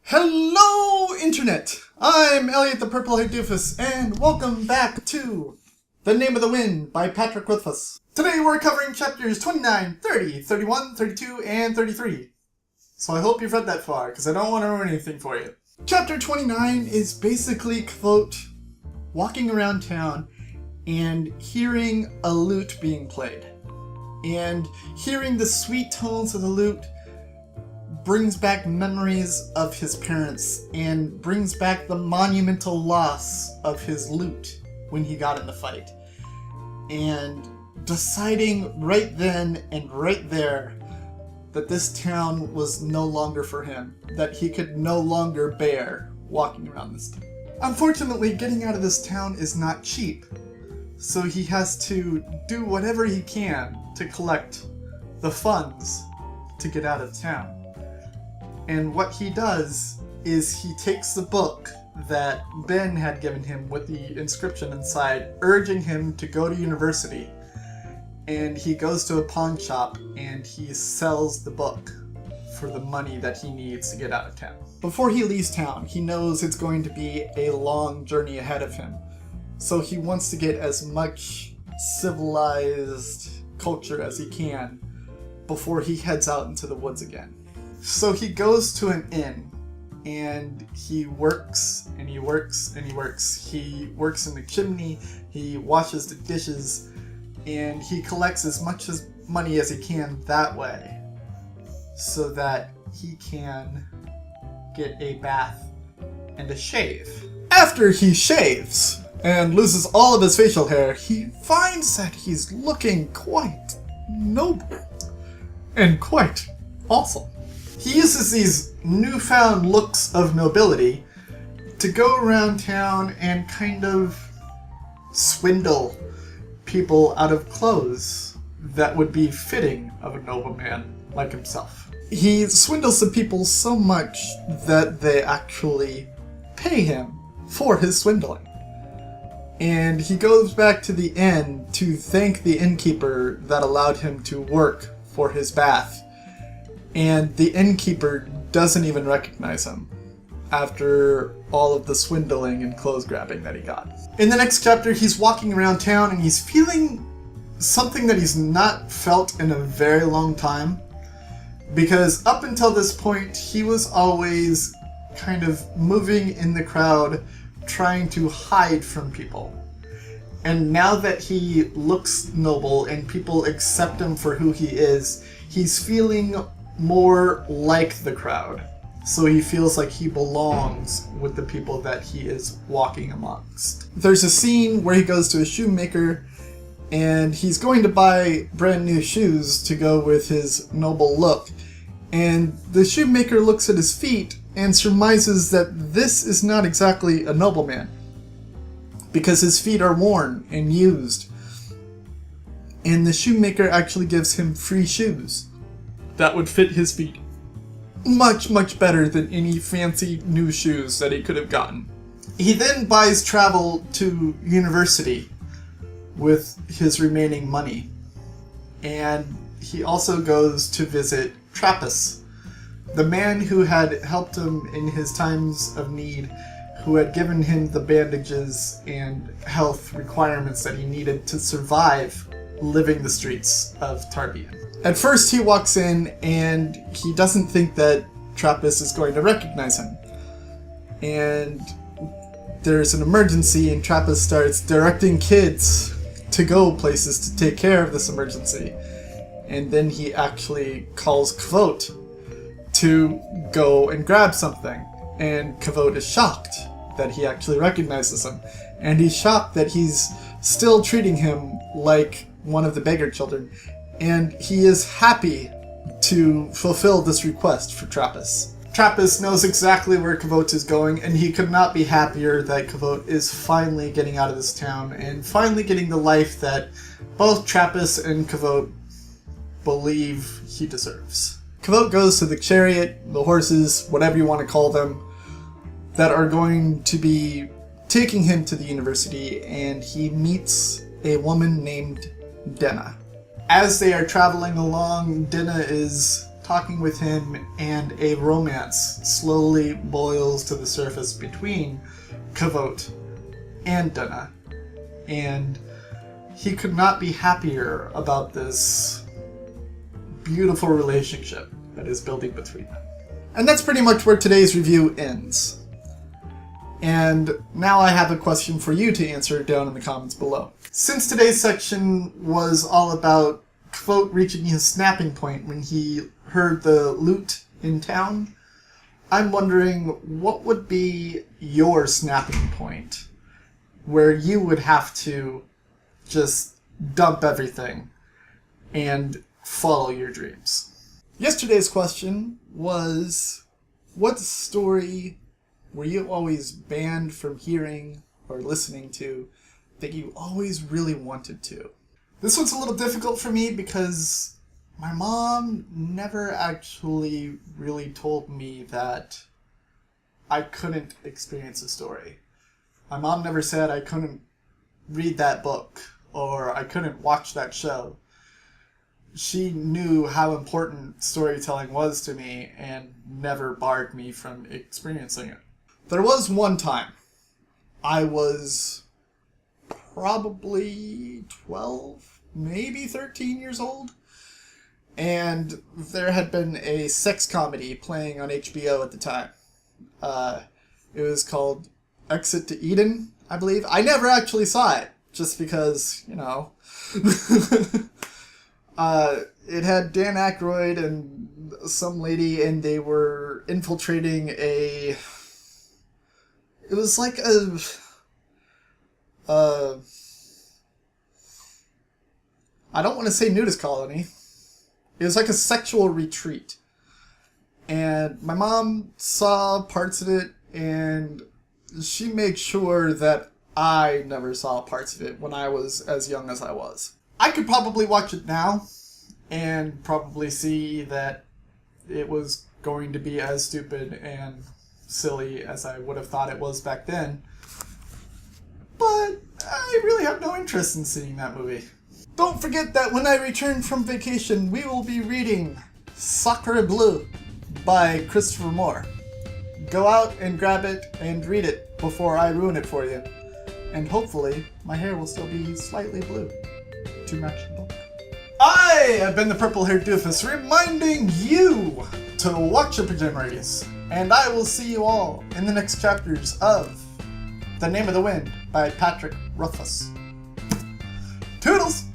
Hello, Internet! I'm Elliot the Purple-Haired Doofus, and welcome back to The Name of the Wind by Patrick Kvothe. Today we're covering chapters 29, 30, 31, 32, and 33. So I hope you've read that far, because I don't want to ruin anything for you. Chapter 29 is basically Kvothe walking around town and hearing a lute being played. And hearing the sweet tones of the lute brings back memories of his parents and brings back the monumental loss of his lute when he got in the fight. And deciding right then and right there that this town was no longer for him, that he could no longer bear walking around this town. Unfortunately, getting out of this town is not cheap, so he has to do whatever he can to collect the funds to get out of town. And what he does is he takes the book that Ben had given him with the inscription inside, urging him to go to university. And he goes to a pawn shop and he sells the book for the money that he needs to get out of town. Before he leaves town, he knows it's going to be a long journey ahead of him. So he wants to get as much civilized culture as he can before he heads out into the woods again. So he goes to an inn, and he works, and he works, and he works. He works in the chimney, he washes the dishes, and he collects as much money as he can that way, so that he can get a bath and a shave. After he shaves and loses all of his facial hair, he finds that he's looking quite noble and quite awesome. He uses these newfound looks of nobility to go around town and kind of swindle people out of clothes that would be fitting of a nobleman like himself. He swindles the people so much that they actually pay him for his swindling. And he goes back to the inn to thank the innkeeper that allowed him to work for his bath. And the innkeeper doesn't even recognize him after all of the swindling and clothes grabbing that he got. In the next chapter, he's walking around town and he's feeling something that he's not felt in a very long time. Because up until this point, he was always kind of moving in the crowd, trying to hide from people. And now that he looks noble and people accept him for who he is, he's feeling more like the crowd. So he feels like he belongs with the people that he is walking amongst. There's a scene where he goes to a shoemaker and he's going to buy brand new shoes to go with his noble look. And the shoemaker looks at his feet and surmises that this is not exactly a nobleman, because his feet are worn and used. And the shoemaker actually gives him free shoes that would fit his feet much, much better than any fancy new shoes that he could have gotten. He then buys travel to university with his remaining money. And he also goes to visit Trappist, the man who had helped him in his times of need, who had given him the bandages and health requirements that he needed to survive living the streets of Tarbian. At first he walks in and he doesn't think that Trappist is going to recognize him. And there's an emergency and Trappist starts directing kids to go places to take care of this emergency. And then he actually calls Kvothe to go and grab something. And Kvothe is shocked that he actually recognizes him. And he's shocked that he's still treating him like one of the beggar children. And he is happy to fulfill this request for Trappist. Trappist knows exactly where Kvothe is going, and he could not be happier that Kvothe is finally getting out of this town and finally getting the life that both Trappist and Kvothe believe he deserves. Kvothe goes to the chariot, the horses, whatever you want to call them, that are going to be taking him to the university, and he meets a woman named Denna. As they are traveling along, Denna is talking with him, and a romance slowly boils to the surface between Kvothe and Dunna. And he could not be happier about this beautiful relationship that is building between them. And that's pretty much where today's review ends. And now I have a question for you to answer down in the comments below. Since today's section was all about Kvothe reaching his snapping point when he heard the loot in town, I'm wondering what would be your snapping point where you would have to just dump everything and follow your dreams. Yesterday's question was, what story were you always banned from hearing or listening to that you always really wanted to? This one's a little difficult for me because my mom never actually really told me that I couldn't experience a story. My mom never said I couldn't read that book or I couldn't watch that show. She knew how important storytelling was to me and never barred me from experiencing it. There was one time I was probably 12, maybe 13 years old, and there had been a sex comedy playing on HBO at the time. It was called Exit to Eden, I believe. I never actually saw it, just because, you know. It had Dan Aykroyd and some lady, and they were infiltrating a... It was like a... I don't want to say nudist colony. It was like a sexual retreat. And my mom saw parts of it, and she made sure that I never saw parts of it when I was as young as I was. I could probably watch it now and probably see that it was going to be as stupid and silly as I would have thought it was back then. But I really have no interest in seeing that movie. Don't forget that when I return from vacation, we will be reading Sacre Bleu by Christopher Moore. Go out and grab it and read it before I ruin it for you. And hopefully, my hair will still be slightly blue to match the book. I have been the purple-haired doofus, reminding you to watch your pajama race. And I will see you all in the next chapters of The Name of the Wind by Patrick Rothfuss. Toodles!